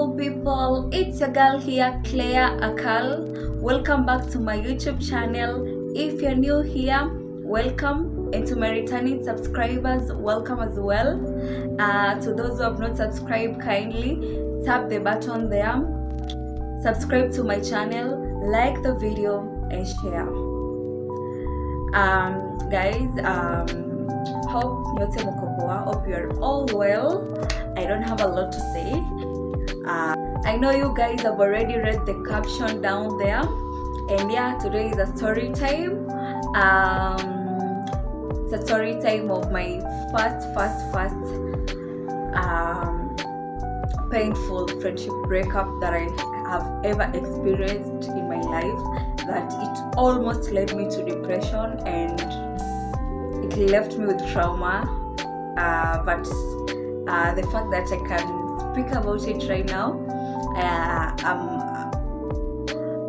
Hello people, it's your girl here, Claire Akal. Welcome back to my YouTube channel. If you're new here, welcome, and to my returning subscribers, welcome as well. To those who have not subscribed, kindly tap the button there, subscribe to my channel, like the video and share. Guys, hope nyote mko poa, hope you're all well. I don't have a lot to say. I know you guys have already read the caption down there, and yeah, today is a story time. It's a story time of my first painful friendship breakup that I have ever experienced in my life, that it almost led me to depression and it left me with trauma, but the fact that I can speak about it right now,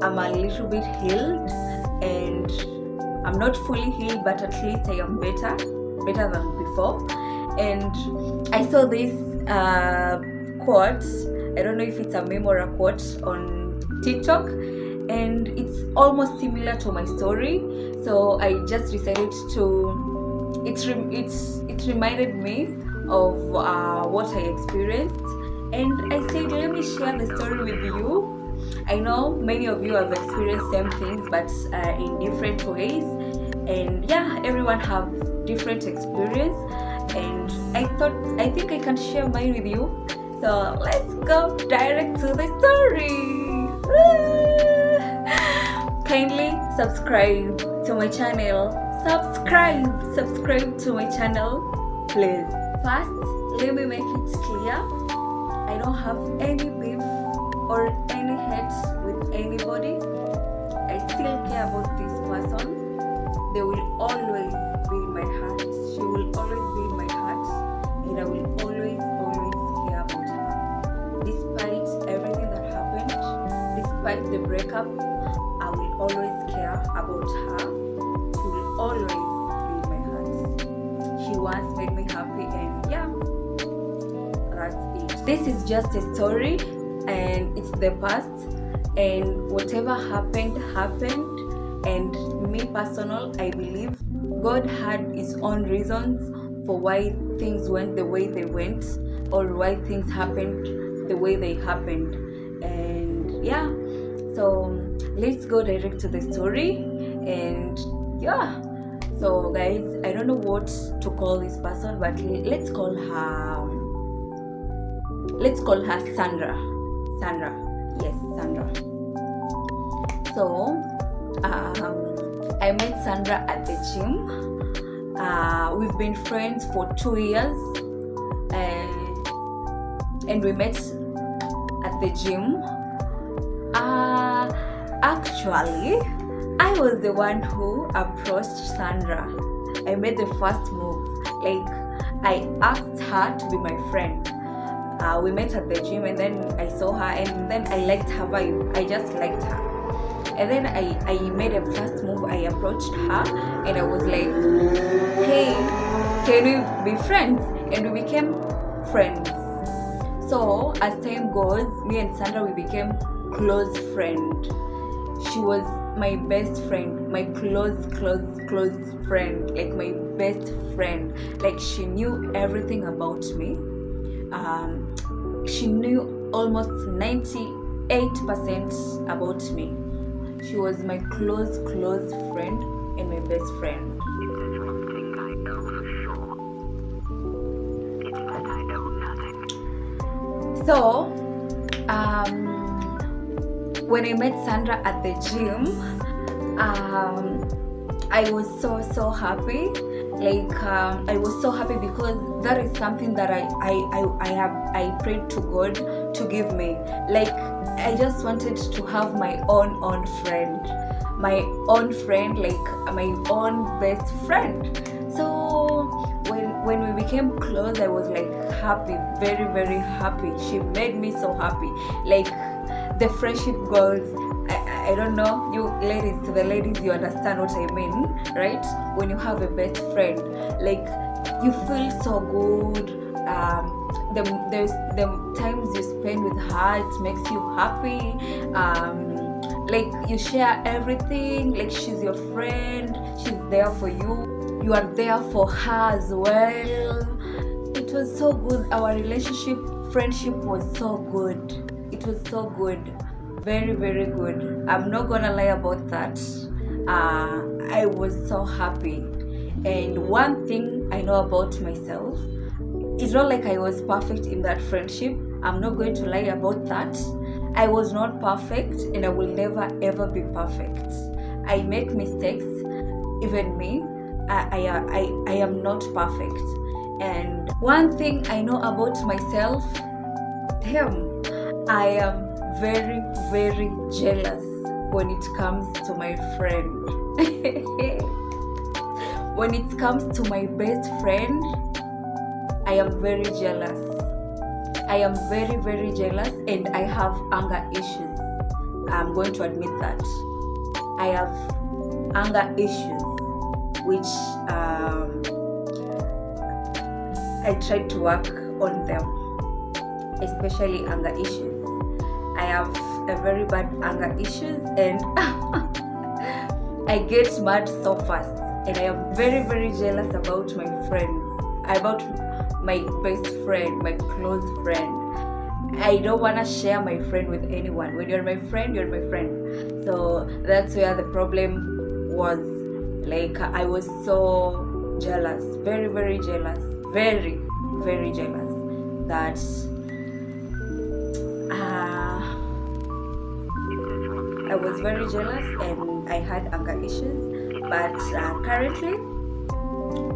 I'm a little bit healed, and I'm not fully healed, but at least I am better than before. And I saw this quote, I don't know if it's a meme or a quote, on TikTok, and it's almost similar to my story, so I just decided to, it reminded me of what I experienced, and I said, let me share the story with you. I know many of you have experienced same things, but in different ways, and yeah, everyone have different experience, and I think I can share mine with you. So let's go direct to the story. Kindly subscribe to my channel. Subscribe to my channel, please. First, let me make it clear, I don't have any beef or any hate with anybody. I still care about this person. They will always be in my heart. She will always be in my heart, and I will always care about her. Despite everything that happened, despite the breakup, I will always care about her. She will always be in my heart. She once made me happy, and yeah, that's it. This is just a story, and it's the past, and whatever happened, and me personal, I believe God had his own reasons for why things went the way they went, or why things happened the way they happened. And yeah, so let's go direct to the story. And yeah, so guys, I don't know what to call this person, but let's call her Sandra. Yes, Sandra. So I met Sandra at the gym. We've been friends for 2 years, and we met at the gym. Actually, I was the one who approached Sandra. I made the first move. Like, I asked her to be my friend. We met at the gym, and then I saw her, and then I liked her vibe. I just liked her. And then I made a first move. I approached her, and I was like, hey, can we be friends? And we became friends. So as time goes, me and Sandra, we became close friends. She was my best friend, my close friend, like my best friend. Like, she knew everything about me. She knew almost 98% about me. She was my close friend and my best friend. So when I met Sandra at the gym, I was so happy. Like, I was so happy because that is something that I prayed to God to give me. Like, I just wanted to have my own friend, like my own best friend. So when we became close, I was like happy, very happy. She made me so happy. Like, the friendship goals, I don't know, you ladies, to the ladies, you understand what I mean, right? When you have a best friend, like, you feel so good, the times you spend with her, it makes you happy. Like you share everything, like she's your friend, she's there for you, you are there for her as well. It was so good. Our friendship was so good. It was so good, very, very good. I'm not gonna lie about that. I was so happy. And one thing I know about myself, it's not like I was perfect in that friendship. I'm not going to lie about that. I was not perfect, and I will never ever be perfect. I make mistakes, even me. I am not perfect. And one thing I know about myself, I am very, very jealous when it comes to my friend. When it comes to my best friend, I am very jealous. I am very, very jealous, and I have anger issues. I'm going to admit that. I have anger issues, which I tried to work on them, especially anger issues. I have a very bad anger issues, and I get mad so fast, and I am very, very jealous about my friends, about my best friend, my close friend. I don't want to share my friend with anyone. When you're my friend, you're my friend. So that's where the problem was. Like, I was so jealous, very, very jealous, very, very jealous that I was very jealous, and I had anger issues. But currently,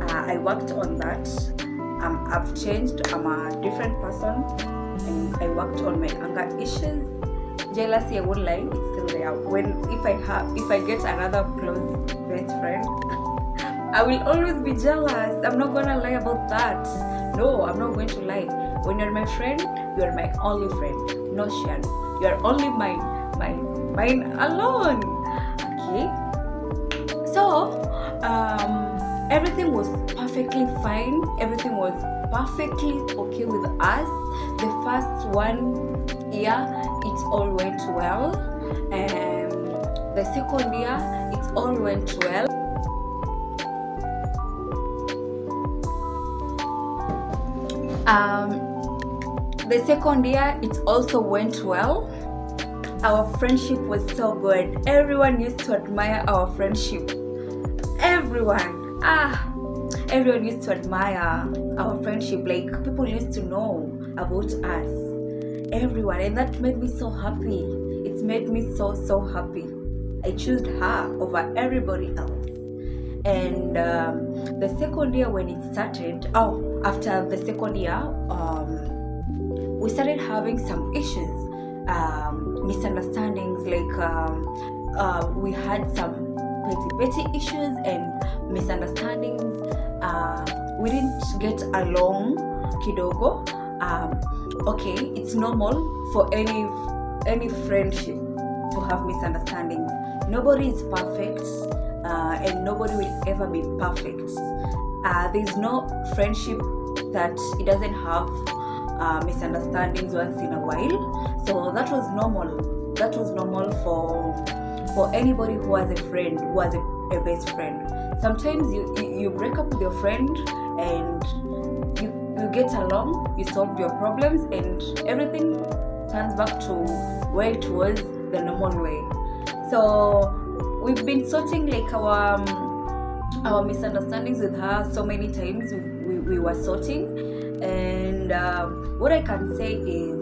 I worked on that. I've changed. I'm a different person, and I worked on my anger issues. Jealousy, I won't lie, it's still there. If I get another close best friend, I will always be jealous. I'm not gonna lie about that. No, I'm not going to lie. When you're my friend, you're my only friend. No share. You're only mine alone. Okay. So, everything was perfectly fine. Everything was perfectly okay with us. The first 1 year, it all went well. And the second year, it all went well. The second year, it also went well. Our friendship was so good. Everyone used to admire our friendship. Everyone used to admire our friendship. Like, people used to know about us. Everyone, and that made me so happy. It made me so happy. I chose her over everybody else. And the second year, when it started, after the second year, we started having some issues, misunderstandings. Like, we had some petty issues and misunderstandings. We didn't get along kidogo. Okay, it's normal for any friendship to have misunderstandings. Nobody is perfect, and nobody will ever be perfect. There's no friendship that it doesn't have misunderstandings once in a while. So that was normal. That was normal for anybody who has a friend, who has a best friend. Sometimes you break up with your friend, and you get along, you solve your problems, and everything turns back to where it was, the normal way. So we've been sorting like our misunderstandings with her so many times. We were sorting, and what I can say is,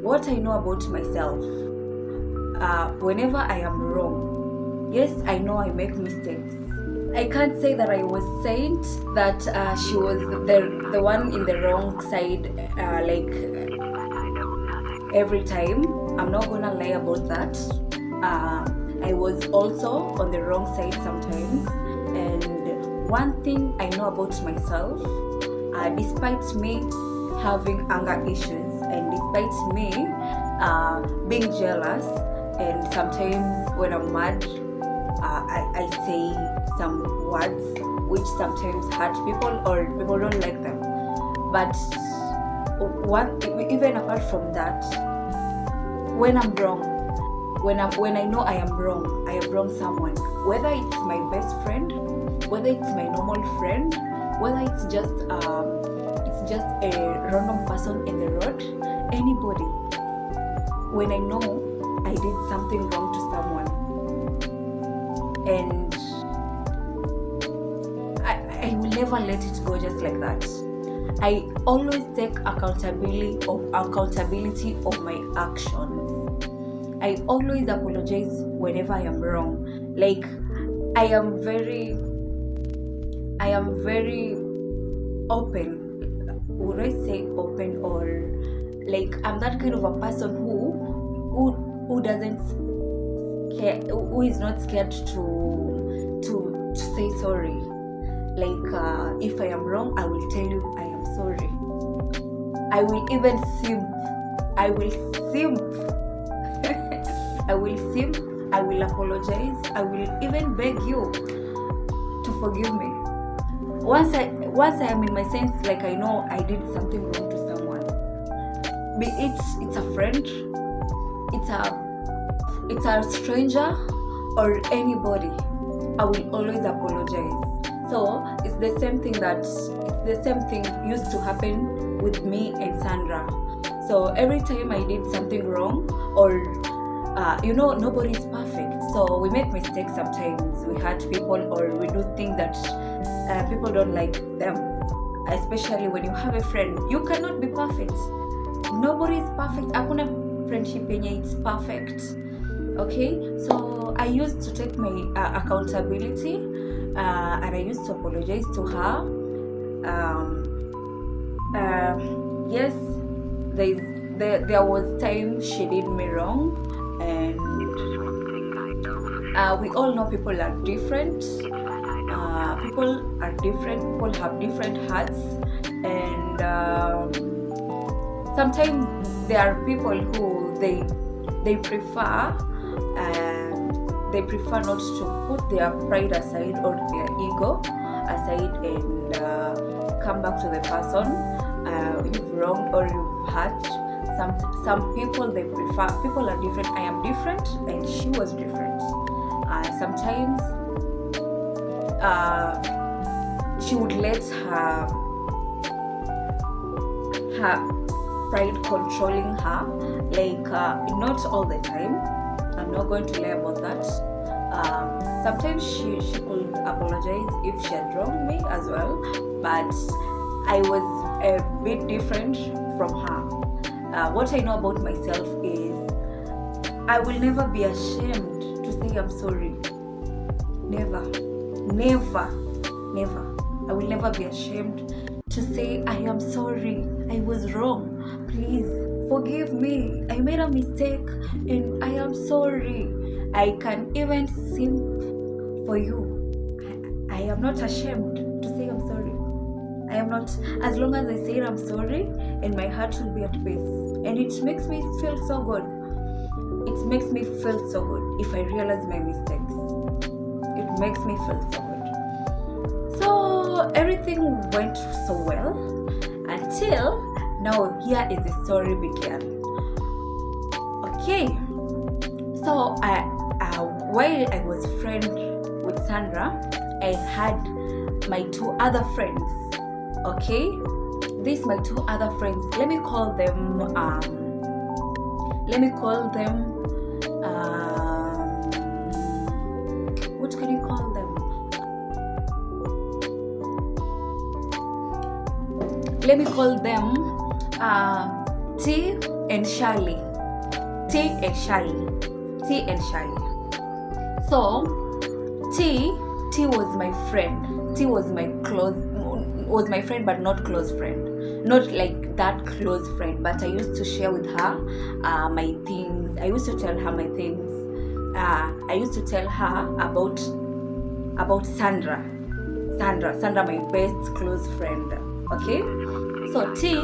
what I know about myself, whenever I am wrong, yes, I know I make mistakes. I can't say that I was saint, that she was the one in the wrong side, like every time. I'm not gonna lie about that. I was also on the wrong side sometimes. And one thing I know about myself, despite me having anger issues, and despite me being jealous, and sometimes when I'm mad, I say some words which sometimes hurt people, or people don't like them. But even apart from that, when I'm wrong, when I know I am wrong, I have wronged someone, whether it's my best friend, whether it's my normal friend, whether it's just a random person in the road, anybody, when I know I did something wrong to someone, and I will never let it go just like that. I always take accountability of my actions. I always apologize whenever I am wrong. Like, I am very open. Would I say open, or like I'm that kind of a person who doesn't care, who is not scared to say sorry. Like, if I am wrong, I will tell you I am sorry. I will even simp. I will apologize. I will even beg you to forgive me. Once I am in my sense, like I know I did something wrong to someone, be it's a friend, it's a stranger, or anybody, I will always apologize. So it's the same thing used to happen with me and Sandra. So every time I did something wrong, or nobody is perfect, so we make mistakes sometimes. We hurt people, or we do things that people don't like them. Especially when you have a friend, you cannot be perfect. Nobody is perfect. Hakuna friendship yenye it's perfect. Okay, so I used to take my accountability, and I used to apologize to her. Yes, there was time she did me wrong, and we all know people are different. People have different hearts, and sometimes there are people who they prefer not to put their pride aside or their ego aside, and come back to the person you've wronged or you've hurt. Some people, they prefer, people are different. I am different, and she was different. Sometimes she would let her pride controlling her, like not all the time. I'm not going to lie about that. Sometimes she could apologize if she had wronged me as well, but I was a bit different from her. What I know about myself is I will never be ashamed to say I'm sorry. Never. I will never be ashamed to say I am sorry. I was wrong. Please forgive me. I made a mistake and I am sorry. I can even simp for you. I am not ashamed to say I'm sorry. I am not. As long as I say I'm sorry, and my heart will be at peace. And it makes me feel so good. It makes me feel so good if I realize my mistakes. It makes me feel so good. So everything went so well until now. Here is the story began. Okay, so while I was friend with Sandra, I had my two other friends. Okay, these my two other friends. Let me call them. What can you call them? Let me call them T and Charlie. T and Charlie. So T was my friend. T was my friend, but not close friend. Not like that close friend, but I used to share with her my things. I used to tell her my things. I used to tell her about Sandra, my best close friend. Okay, so T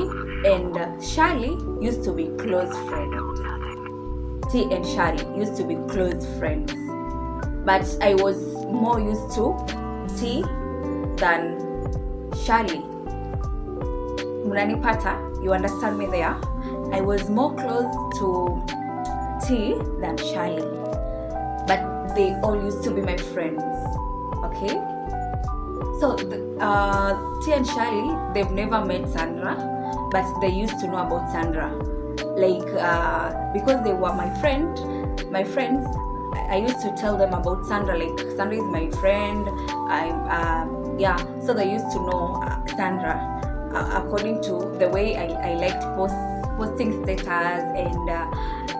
and Charlie used to be close friends. T and Charlie used to be close friends, but I was more used to T than Charlie. Munanipata, you understand me there. I was more close to T than Charlie, but they all used to be my friends. Okay, so T and Charlie, they've never met Sandra, but they used to know about Sandra. Like because they were my friends, I used to tell them about Sandra. Like, Sandra is my friend. So they used to know Sandra according to the way I liked posting status, and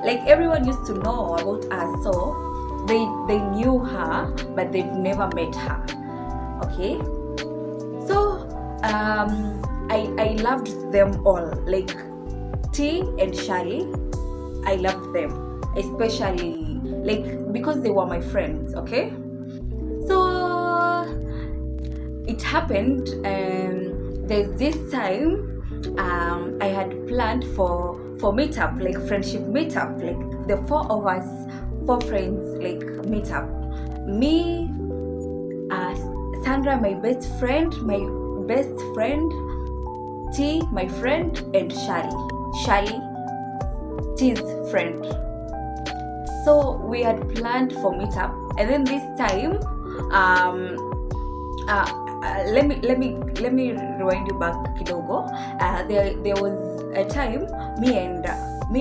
like everyone used to know about us. So they knew her, but they've never met her. Okay, so I loved them all. Like T and Charlie, I loved them, especially like because they were my friends. Okay, so it happened, there's this time I had planned for meetup, like friendship meetup, like the four friends, like meetup. Me, Sandra, my best friend, T, my friend, and Charlie, T's friend. So we had planned for meetup, and then this time, let me rewind you back kidogo. There was a time me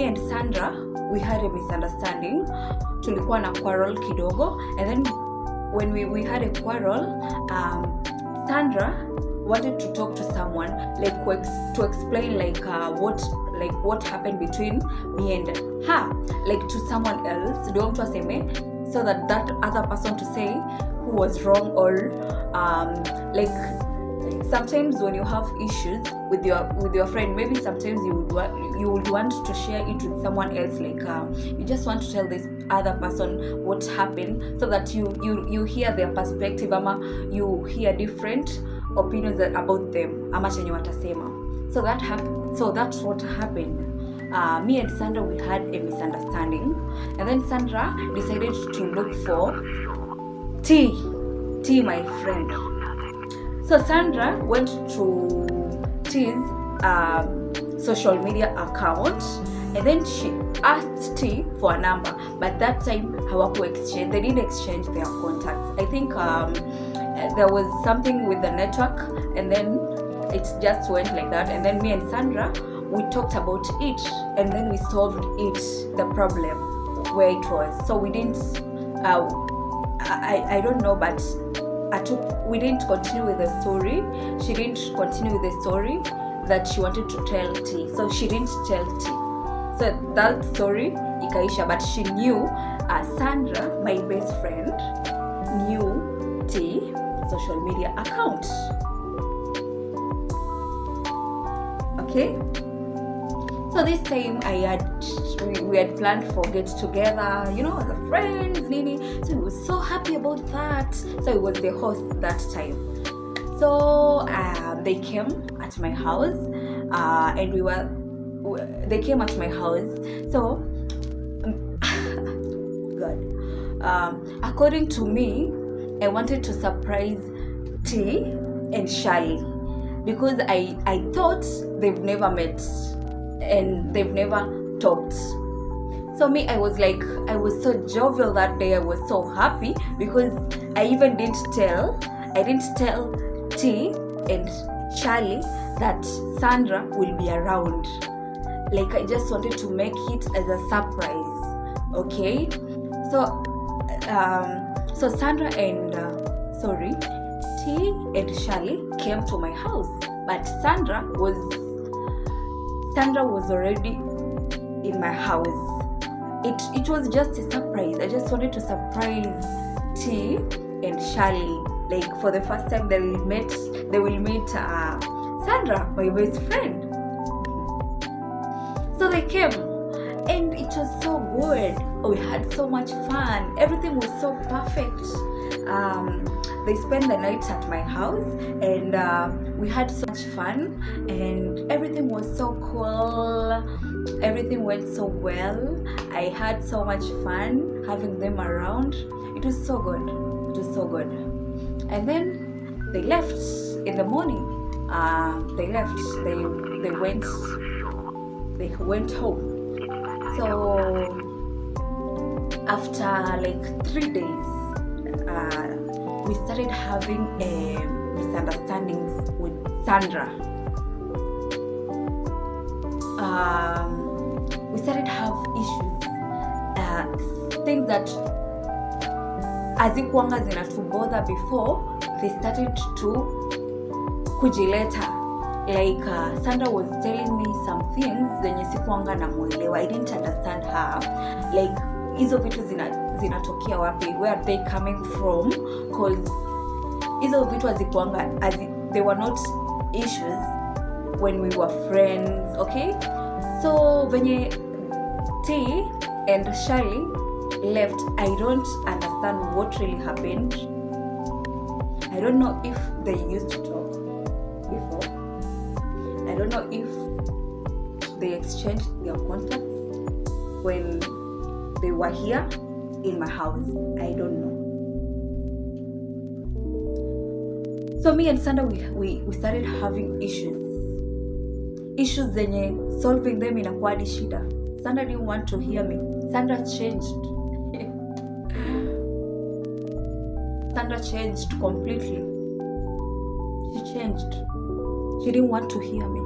and Sandra, we had a misunderstanding. Tulikuwa na quarrel kidogo, and then when we had a quarrel, Sandra wanted to talk to someone, like to explain what happened between me and her, like to someone else, so that other person to say who was wrong, or like sometimes when you have issues with your friend, maybe sometimes you would want to share it with someone else, like you just want to tell this other person what happened, so that you hear their perspective, ama you hear different opinions about them, ama chenye watasema. So that's what happened. Me and Sandra, we had a misunderstanding, and then Sandra decided to look for T, my friend. So Sandra went to T's social media account, and then she asked T for a number, but that time they didn't exchange their contacts. I think there was something with the network, and then it just went like that. And then me and Sandra, we talked about it, and then we solved the problem where it was. So we didn't I don't know, but we didn't continue with the story. She didn't continue with the story that she wanted to tell T, so she didn't tell T. So that story ikaisha, but she knew Sandra, my best friend, knew T social media account. Okay, so this time we had planned for get together, as a friends, Nini. So we were so happy about that. So it was the host that time. So they came at my house, and they came at my house. So God, according to me, I wanted to surprise T and Charlie, because I thought they've never met and they've never talked. So me, I was so jovial that day. I was so happy because I didn't tell T and Charlie that Sandra will be around. Like, I just wanted to make it as a surprise. Okay, so Sandra and T and Charlie came to my house, but Sandra was already in my house. It was just a surprise. I just wanted to surprise T and Charlie. Like, for the first time they will meet Sandra, my best friend. So they came, and it was so good. We had so much fun. Everything was so perfect. They spent the night at my house, and we had so much fun, and everything was so cool. Everything went so well. I had so much fun having them around. It was so good. And then they left in the morning. They they went home. So after like 3 days, we started having misunderstandings with Sandra. We started have issues, things that hazikuanga zinatubother before, they started to kujileta. Like Sandra was telling me some things zenye sikuanga na muelewa. I didn't understand her. Like hizo vitu zinatokea wapi, where are they coming from? Cause hizo vitu hazikuanga, they were not issues when we were friends, okay? So venye T and Shirley left, I don't understand what really happened. I don't know if they used to talk before. I don't know if they exchanged their contacts when they were here in my house. I don't know. So me and Sandra, we started having issues zenye solving them inakuwa hadi shida. Sandra didn't want to hear me. Sandra changed. Sandra changed completely. She changed. She didn't want to hear me.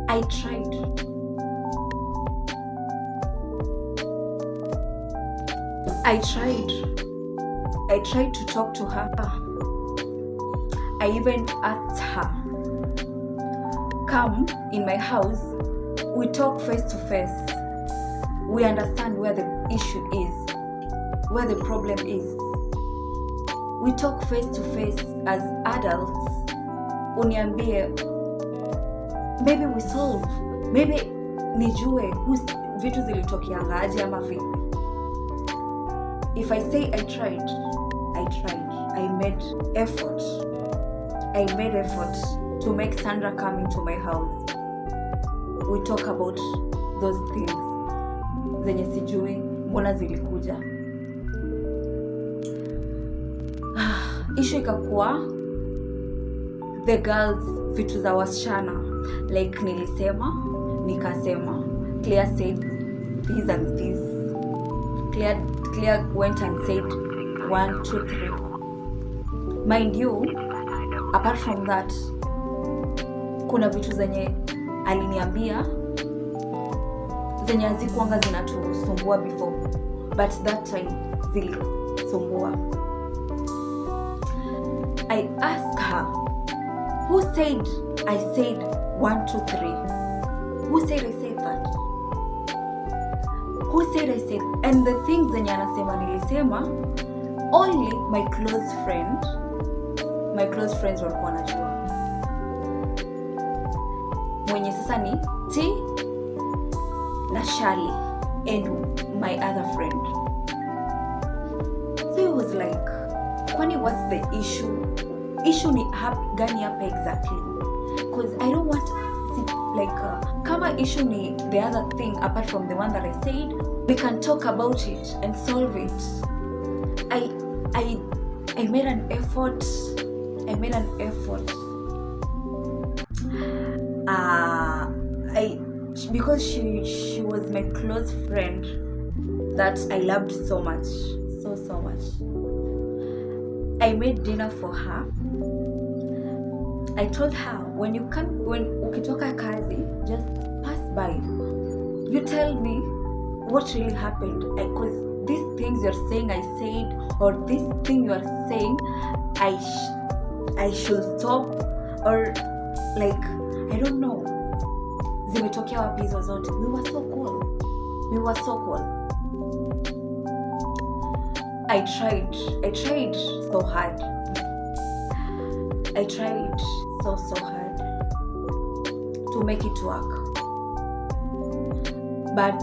I tried. I tried to talk to her. I even asked her, come in my house, we talk face to face. We understand where the issue is, where the problem is. We talk face to face as adults. Uniambie, maybe we solve, maybe nijue vitu zilitokeanga aje ama vipi. If I say I tried. I made effort to make Sandra come into my house. We talk about those things zenye sijui mbona zilikuja. Issue ikakuwa the girls, vitu za wasichana. Like nilisema, nikasema. Claire said this and this. Claire went and said 1, 2, 3. Mind you, apart from that, kuna vitu zenye aliniambia zenye hazikuanga zinatusumbua before, but that time zilisumbua. I asked her, who said I said 1, 2, 3? Who said I said that? Who said I said? And the things zenye anasema nilisema, only my close friends walikuwa wanajua. Mwenye sasa ni T na Shirley and my other friend. So it was like, kwani what's the issue? Issue ni gani hapa exactly? Because I don't want kama issue ni the other thing apart from the one that I said, we can talk about it and solve it. I made an effort. Because she was my close friend that I loved so much. So much. I made dinner for her. I told her, when ukitoka kazi, just pass by. You tell me what really happened. Because these things you're saying I said, or this thing you are saying I should stop, or like, I don't know. Zimetokea wapi hizo zote? We were so cool. I tried so hard. I tried so hard to make it work. But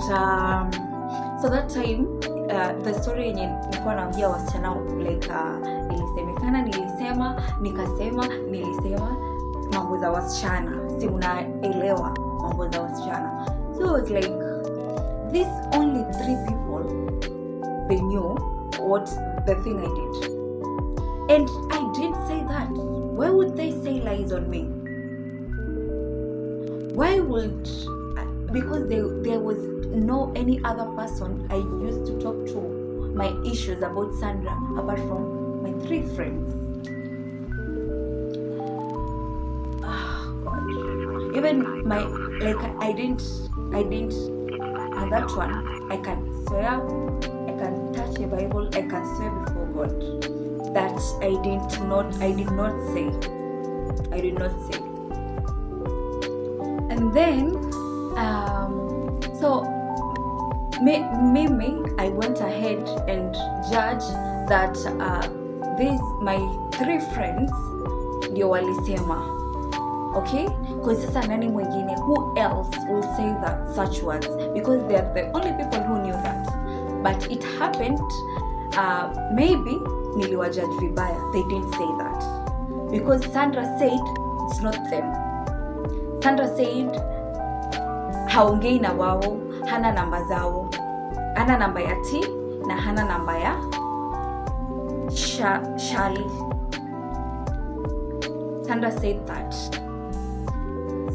so that time, the story yenye nilikuwa naambia wasichana, like ilisemekana, nilisema mambo za wasichana, si unaelewa mambo za wasichana. So it was like, these only 3 people, they knew what the thing I did. And I did say that. Why would they say lies on me? why would, because there was no any other person I used to talk to my issues about Sandra apart from my 3 friends. God. Even my, like, I didn't and that one, I can swear, I can touch the Bible, I can swear before God that I did not say. And then so me, I went ahead and judged that these my 3 friends ndio walisema. Okay, because sasa nani mwingine, who else will say that such words, because they are the only people who knew that. But it happened, maybe niliwajudge vibaya, they didn't say that, because Sandra said it's not them. Sandra said haongei na wao, hana namba zao, hana namba ya T na hana namba ya Shali. Sandra said that.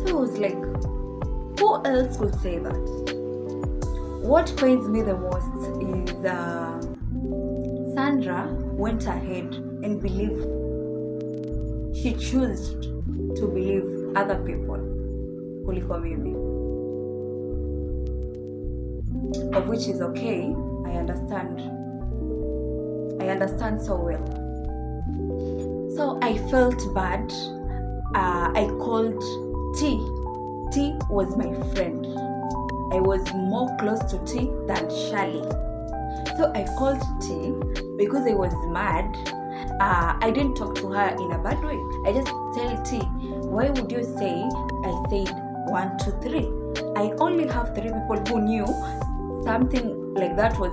So I was like, who else would say that? What pains me the most is Sandra went ahead and believed. She chose to believe other people kuliko mimi, of which is okay. I understand so well. So I felt bad. I called T. T was my friend. I was more close to T than Shali. So I called T because I was mad. I didn't talk to her in a bad way. I just tell T, why would you say I said 1, 2, 3? I only have 3 people who knew something like that was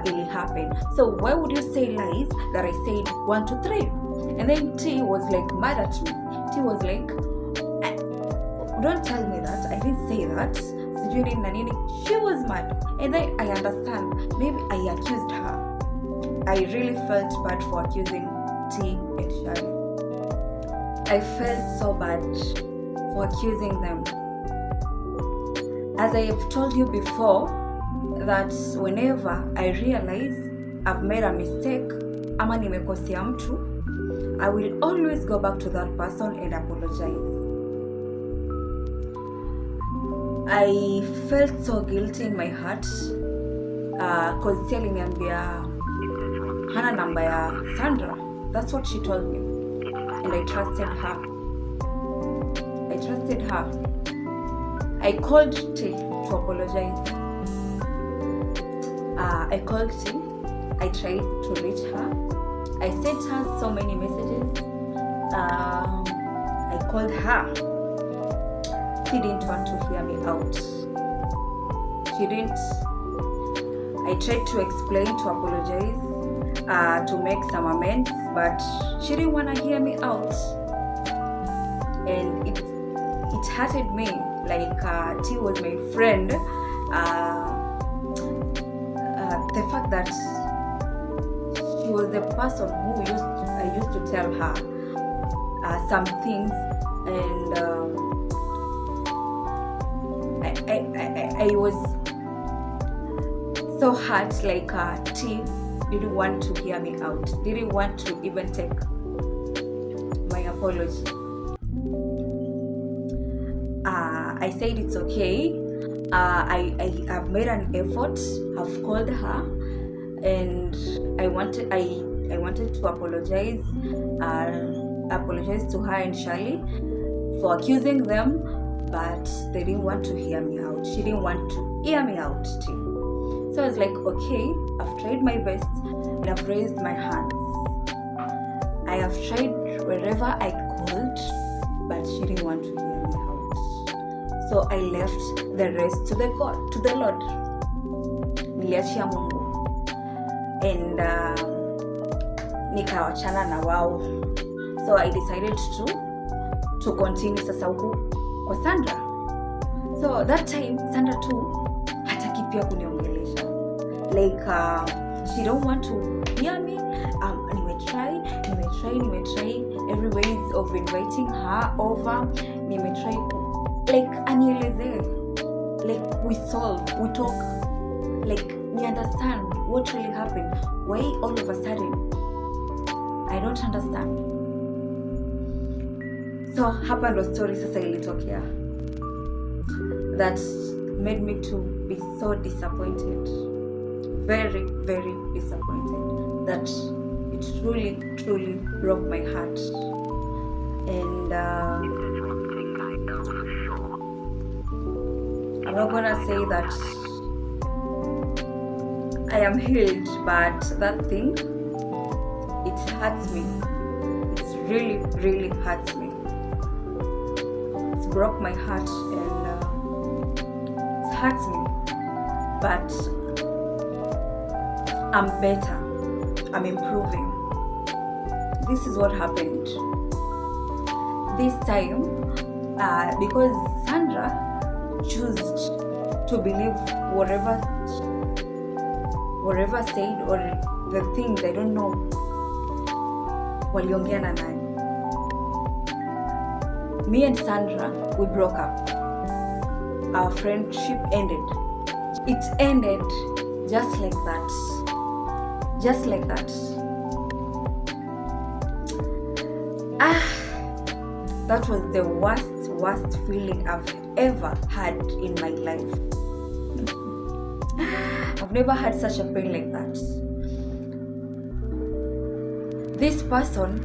really happened. So why would you say lies that I said 1, 2, 3? And then T was like mad at me. T was like, don't tell me that, I didn't say that. She was mad. And then I understand, maybe I accused her. I really felt bad for accusing T and Shali. I felt so bad for accusing them. As I have told you before, that whenever I realize I've made a mistake, ama nimekosea mtu, I will always go back to that person and apologize. I felt so guilty in my heart because aliniambia hana namba ya Sandra. That's what she told me, and I trusted her. I called T to apologize. I called T. I tried to reach her. I sent her so many messages. I called her. She didn't want to hear me out. She didn't. I tried to explain, to apologize, to make some amends, but she didn't want to hear me out. And it hurted me, like T was my friend. The fact that she was the person who I used to tell her some things, and I was so hurt, like T didn't want to hear me out, didn't want to even take my apology. I said it's okay. I have made an effort. I've called her, and I wanted to apologize to her and Shali for accusing them, but they didn't want to hear me out. She didn't want to hear me out too. So I was like, okay, I've tried my best and I've raised my hands. I have tried wherever I could, but she didn't want to hear me out. So I left the rest to the Lord. Niliachia Mungu. And nikawachana na wao. So I decided to continue sasa huku kwa Sandra. So that time Sandra too hataki pia kuniongelesha. Like she don't want to hear me. Nimetry every ways of inviting her over. Nimetry like anieleze, like we solve, we talk, like we understand what really happened. Why all of a sudden? I don't understand. So hapa ndo story sasa ilitokea that made me to be so disappointed, very very disappointed, that it truly broke my heart. And I'm not gonna say that I am healed, but that thing, it hurts me. It really hurts me. It broke my heart and it hurts me. But I'm better. I'm improving. This is what happened. This time, because Sandra chose to believe whatever said, or the things I don't know waliongea na nani. Me and Sandra, we broke up. Our friendship ended. It ended just like that. Just like that. That was the worst feeling I've ever had in my life. I've never had such a pain like that. This person,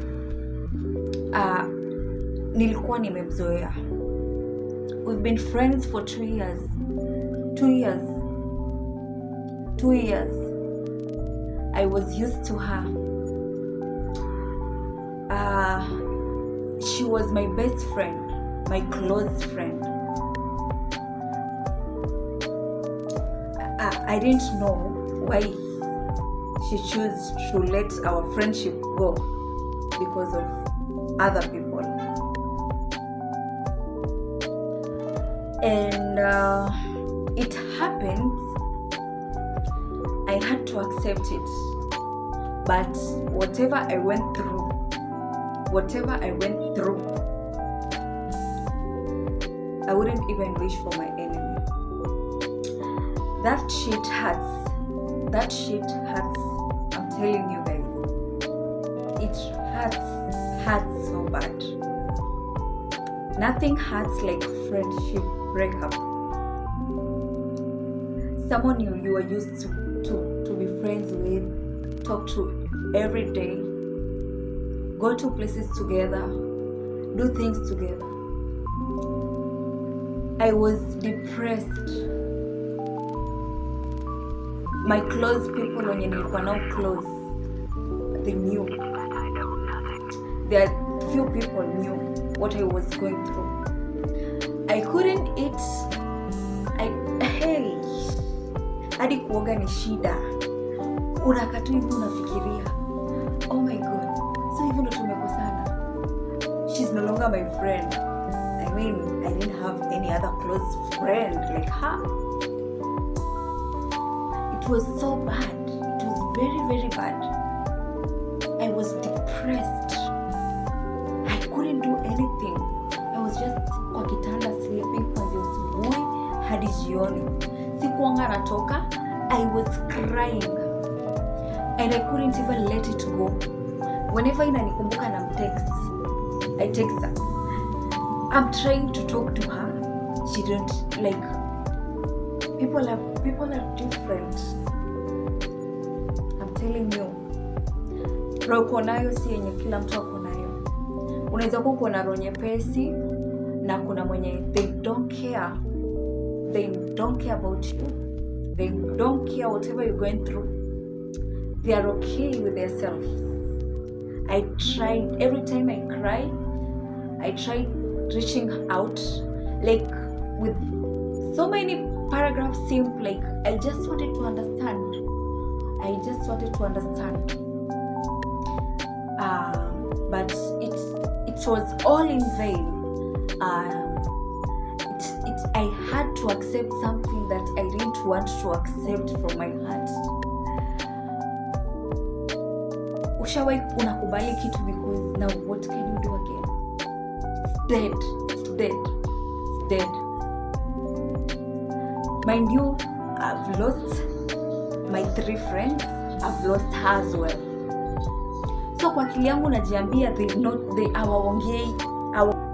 nilikuwa nimemzoea. We've been friends for 2 years. 2 years. 2 years. I was used to her. She was my best friend, my close friend. I didn't know why she chose to let our friendship go because of other people. And it happened. I had to accept it. But whatever I went through, I wouldn't even wish for my enemy. That shit hurts. That shit hurts. I'm telling you guys. It hurts so bad. Nothing hurts like friendship breakup. Someone you are used to be friends with, talk to every day, go to places together, do things together. I was depressed. My close people, when you nilikuwa now close, they knew. There are few people knew what I was going through. I couldn't eat. Hadi kuoga ni shida. Unakatu hivi unafikiria, oh my god, so hivi ndo tumekosana. She's no longer my friend. I mean, I didn't have any other close friend like her. It was so bad. It was very bad. I was depressed. I couldn't do anything. I was just kwa kitanda sleeping kuanzia asubuhi hadi jioni. Sikuanga natoka. I was crying. And I couldn't even let it go. Whenever inanikumbuka na text, I text her. I'm trying to talk to her. She don't like. People are different. I'm telling you. Roho uko nayo si yenye kila mtu ako nayo. Unaweza kuwa uko na roho nyepesi na kuna mwenye they don't care. They don't care about you. They don't care whatever you're going through. They are okay with themselves. I tried, every time I cry, I tried reaching out, like with so many paragraphs seemed like I just wanted to understand. But it was all in vain. I had to accept something that I didn't want to accept from my heart. Ushawai unakubali kitu because now what can you do again? It's dead. dead. Mind you, I've lost my 3 friends. I've lost her as well. So kwa akili yangu najiambia hawaongei,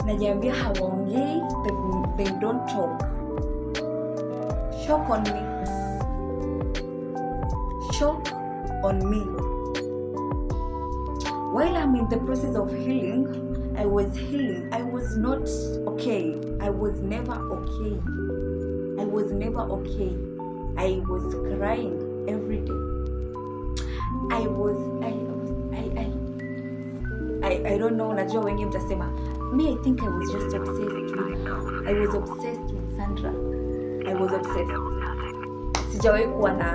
najiambia hawaongei, they don't talk. Shock on me. While I'm in the process of healing, I was healing. I was not okay. I was never okay. I was crying every day. I don't know, najua wengi mtasema, me I think I was just obsessed. I was obsessed with Sandra. I was obsessed. Sijawahi kuwa na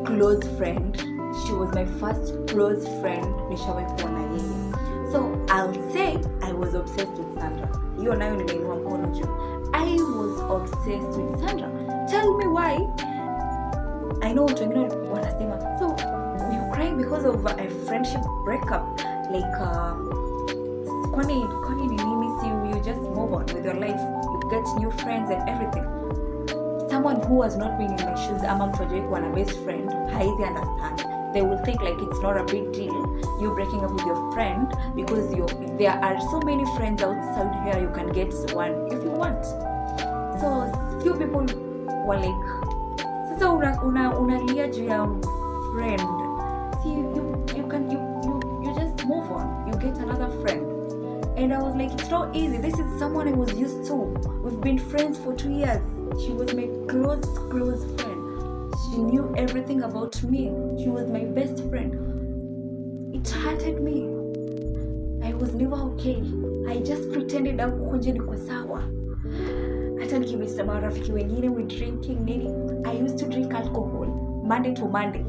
close friend. She was my first close friend. Nishawahi kuwa na yeye. So I'll say I was obsessed with Sandra. Hiyo nayo nimeinua mkono juu. I was obsessed with Sandra. Tell me why. I know watu wengine wanasema, so you cry because of a friendship breakup, like kwani ni nini? Si you just move on with your life, you get new friends and everything. Someone who has not been in my shoes, ama mtu ajai kuwa na best friend, haizi understand. They will think like it's not a big deal, you breaking up with your friend, because there are so many friends outside here, you can get one if you want. So few people were like, sasa unalia juu ya friend. See, you just move on, you get another friend. And I was like, it's not easy. This is someone I was used to. We've been friends for 2 years. She was my close friend. She knew everything about me. She was my best friend. It hurted me. I was never okay. I just pretended nje niko sawa. Hata nikimisa marafiki wengine we drinking nini. I used to drink alcohol Monday to Monday.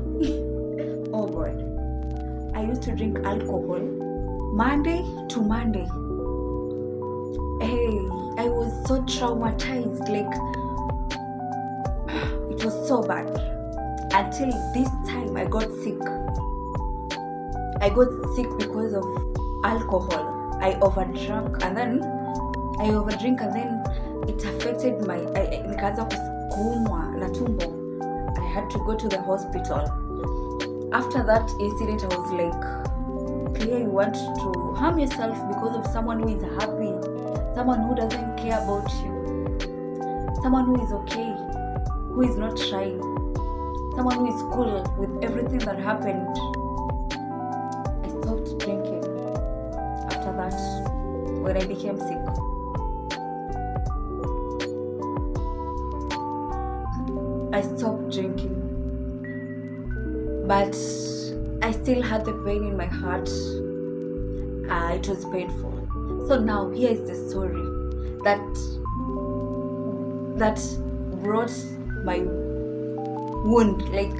Oh God. I used to drink alcohol Monday to Monday. Hey, I was so traumatized, like it was so bad. Until this time I got sick. I got sick because of alcohol. I overdrank and then it affected my nikaanza kuumwa na tumbo. I had to go to the hospital. After that incident I was like, clear, you want to harm yourself because of someone who is happy, someone who doesn't care about you, someone who is okay, who is not trying, someone who is cool with everything that happened. I stopped drinking after that when I became sick. I stopped drinking, but I still had the pain in my heart. It was painful. So now here is the story that brought my wound. Like,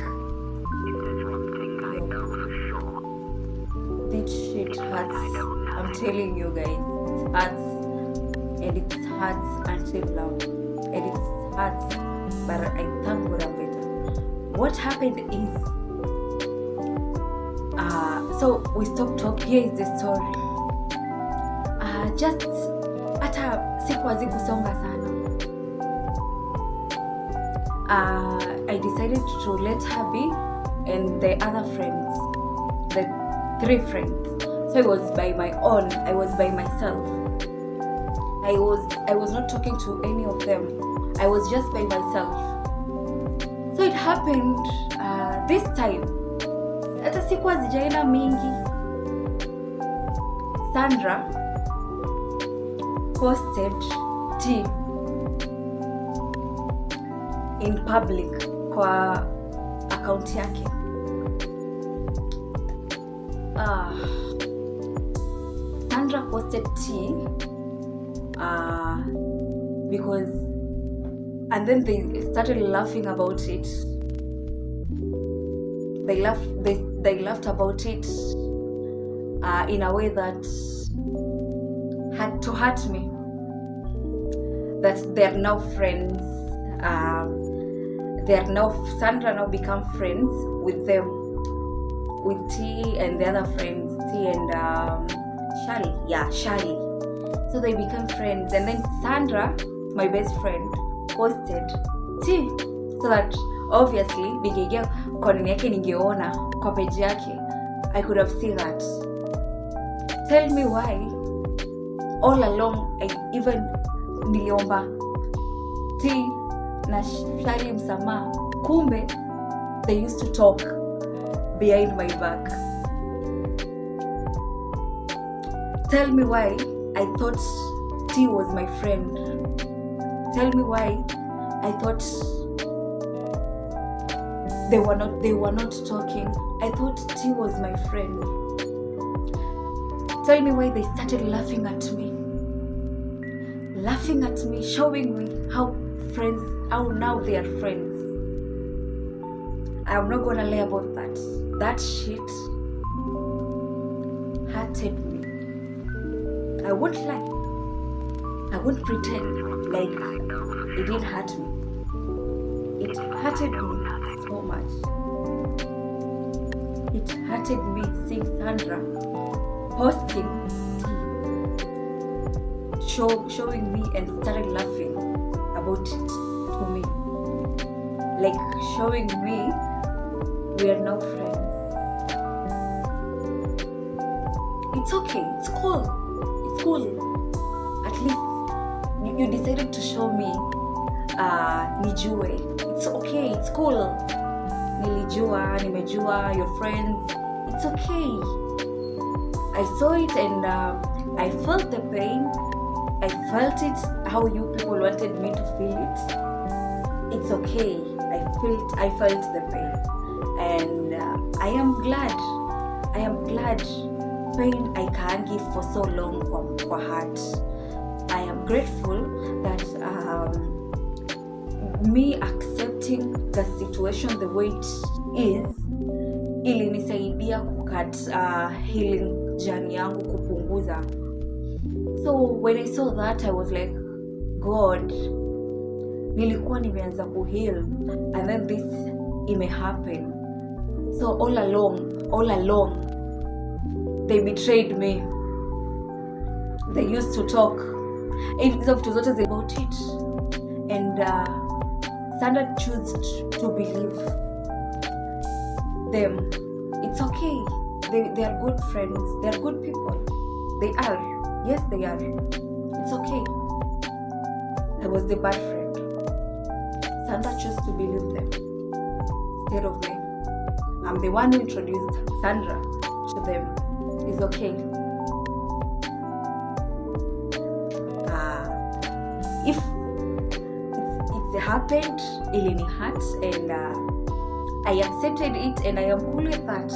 this shit hurts. I'm telling you guys, it hurts, and it hurts until now, and it hurts. But I thank God I'm better. What happened is, so we stopped talking. Here is the story. Just hata sikuwazi kusonga sana. I decided to let her be and the other friends, the 3 friends. So I was by my own. I was by myself. I was not talking to any of them. I was just by myself. So it happened this time. Hata sikuwa zijaenda mingi. Sandra posted tea in public kwa account yake. Sandra posted tea because, and then they started laughing about it. They laughed about it in a way that had to hurt me. That they are now friends. Sandra now become friends with them, with T and the other friends, T and Shali. Yeah, Shali. So they become friends, and then Sandra my best friend posted T, so that obviously ningeingia kwa nini yake, ningeona kwa page yake, I could have seen that. Tell me why all along I even niliomba T na Shali msamaha, kumbe they used to talk behind my back. Tell me why I thought T was my friend. Tell me why I thought they were not talking. I thought T was my friend. Tell me why they started laughing at me, showing me how now they are friends. I'm not gonna lie about that. That shit hurted me. I won't lie. I won't pretend like it didn't hurt me. It hurted me so much. It hurted me seeing Sandra posting showing me and started laughing about it to me. Like showing me we are now friends. It's okay. It's cool. It's cool. At least you decided to show me nijue. It's okay. It's cool. Nilijua, nimejua, your friends. It's okay. I saw it and I felt the pain. I felt it how you people wanted me to feel it. It's okay. I felt the pain, and I am glad. Pain I can't give for so long for heart. I am grateful that me accepting the situation the way it is ilinisaidia kukat healing journey yangu, kupunguza. So when I saw that, I was like, God, nilikuwa nimeanza kuheal and then this ime happen. So all along they betrayed me. They used to talk about it, and Sandra chose to believe them. It's okay. They are good friends. They are good people. They are. Yes, they are. It's okay. I was the bad friend. Sandra chose to believe them instead of me. I'm the one who introduced Sandra to them. It's okay. If it happened, it hurt, and I accepted it, and I am cool with that.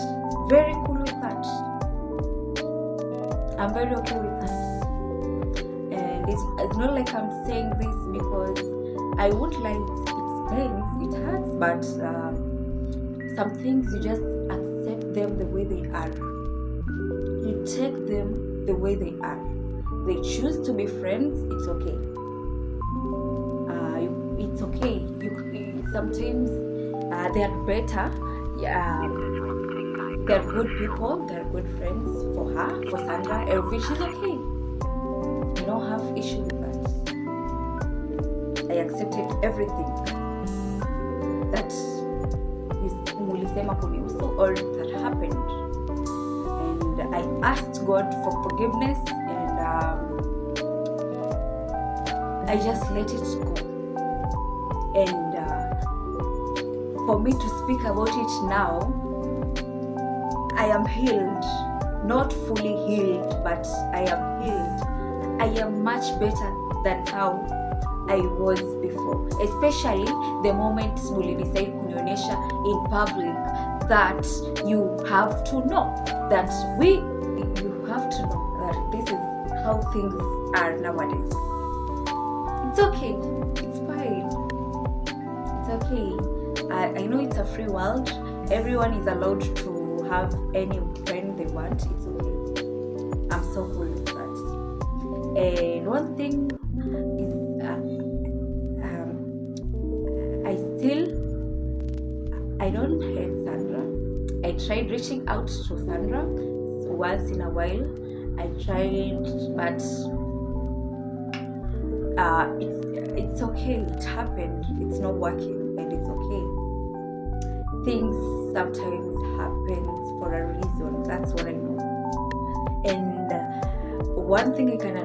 Very cool with that. I'm very okay with that. And it's not like I'm saying this because I won't lie, it pains, it hurts, but some things you just accept them the way they are. You take them the way they are. They choose to be friends, it's okay. It's okay. You sometimes they are better. They're good people, they're good friends for her, for Sandra, every she's okay. I don't have issue with that. I accepted everything that is mulisema kunihusu or that happened. And I asked God for forgiveness, and I just let it go. And for me to speak about it now, I am healed, not fully healed, but I am healed. I am much better than how I was before. Especially the moment Muli decide kunionyesha in public that you have to know that you have to know that this is how things are nowadays. It's okay. It's fine. It's okay. I know it's a free world. Everyone is allowed to have any friend they want. It's okay. I'm so cool with that. And one thing is I don't hate Sandra. I tried reaching out to Sandra once in a while. I tried, but it's okay, it happened, it's not working, and it's okay. Things sometimes happen for a reason. That's what I know. And one thing I can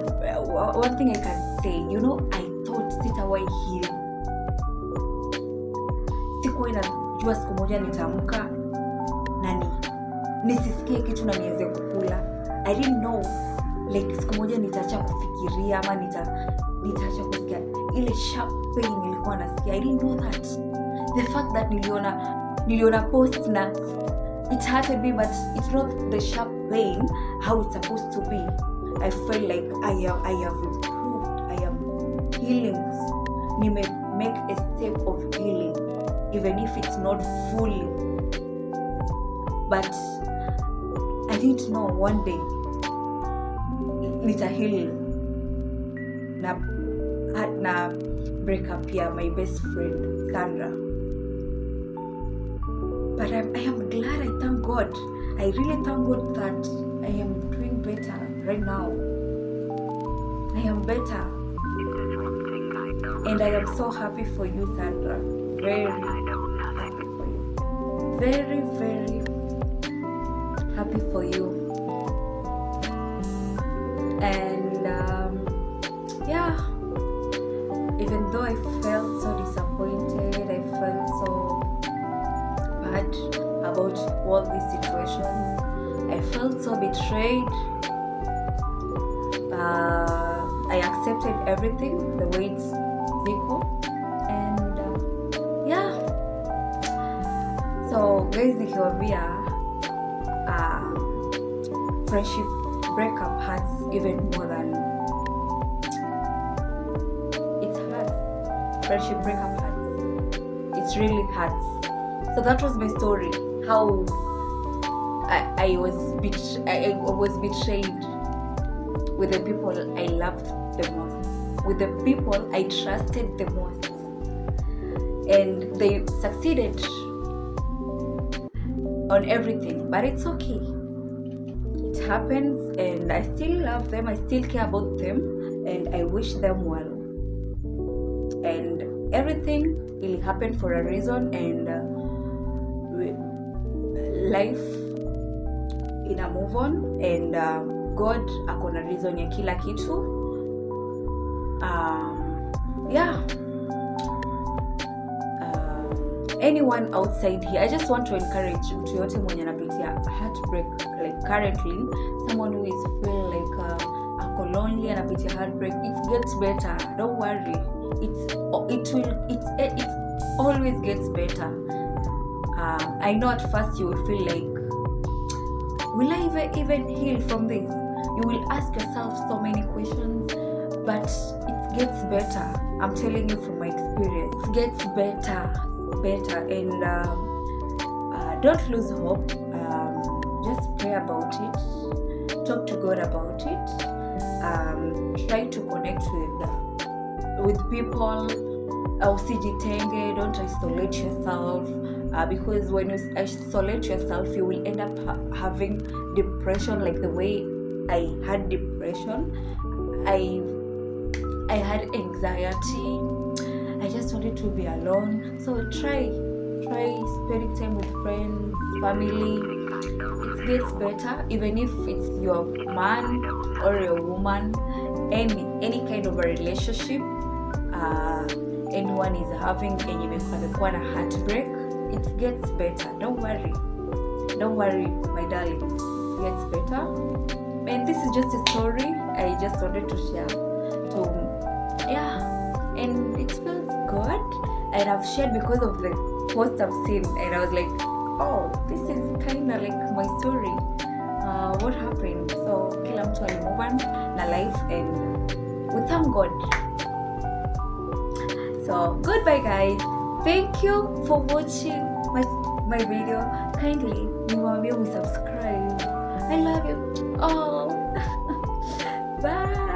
say, I thought sitawahi heal. Sikuwa inajua siku moja nitaamka nani nisisikie kitu na niweze kukula. I didn't know like siku moja nitaacha kufikiria ama nitaacha kusikia ile sharp pain nilikuwa nasikia. I didn't know that. The fact that niliona post na it hurted me, but it's not the sharp pain how it's supposed to be. I felt like I have improved. I am healing. Make a step of healing, even if it's not fully. But I didn't know one day nita heal na break up ya my best friend Sandra. But I am glad. I thank God. I really thank God that I am doing better right now. I am better. And I am so happy for you, Sandra. Very happy for you. Very, very happy for you. And yeah, even though I felt so disappointed, I felt so bad about all these situations, I felt so betrayed. I accepted everything the way it's equal. And yeah, so guys, nikiwaambia friendship breakup hurts even more than it hurts. Friendship breakup hurts. It really hurts. So that was my story. How I was betrayed with the people I loved the most, with the people I trusted the most, and they succeeded on everything. But it's okay. It happens, and I still love them. I still care about them, and I wish them well. And everything will happen for a reason, and life ina move on, and God akona reason ya kila kitu. Yeah. Anyone outside here, I just want to encourage mtu yote mwenye anapitia heartbreak, like currently, someone who is feel like ako lonely, anapitia heartbreak. It gets better. Don't worry. It always gets better. I know at first you will feel like, will I even heal from this? You will ask yourself so many questions, but it gets better. I'm telling you from my experience. It gets better, and don't lose hope. Just pray about it. Talk to God about it. Try to connect with people. Usijitenge. Don't isolate yourself. Because when you isolate yourself, you will end up having depression, like the way I had depression. I had anxiety. I just wanted to be alone. So try spending time with friends, family. It gets better, even if it's your man or your woman, any kind of a relationship. Anyone is having any heartbreak. It gets better. Don't worry, my darling. It gets better. And this is just a story I just wanted to share. And it feels good. And I've shared because of the post I've seen, and I was like, oh, this is kind of like my story. What happened? So kila mtu alimove on na life, and we thank God. So goodbye, guys. Thank you for watching my video. Kindly niwaambie subscribe. I love you. Oh. Bye.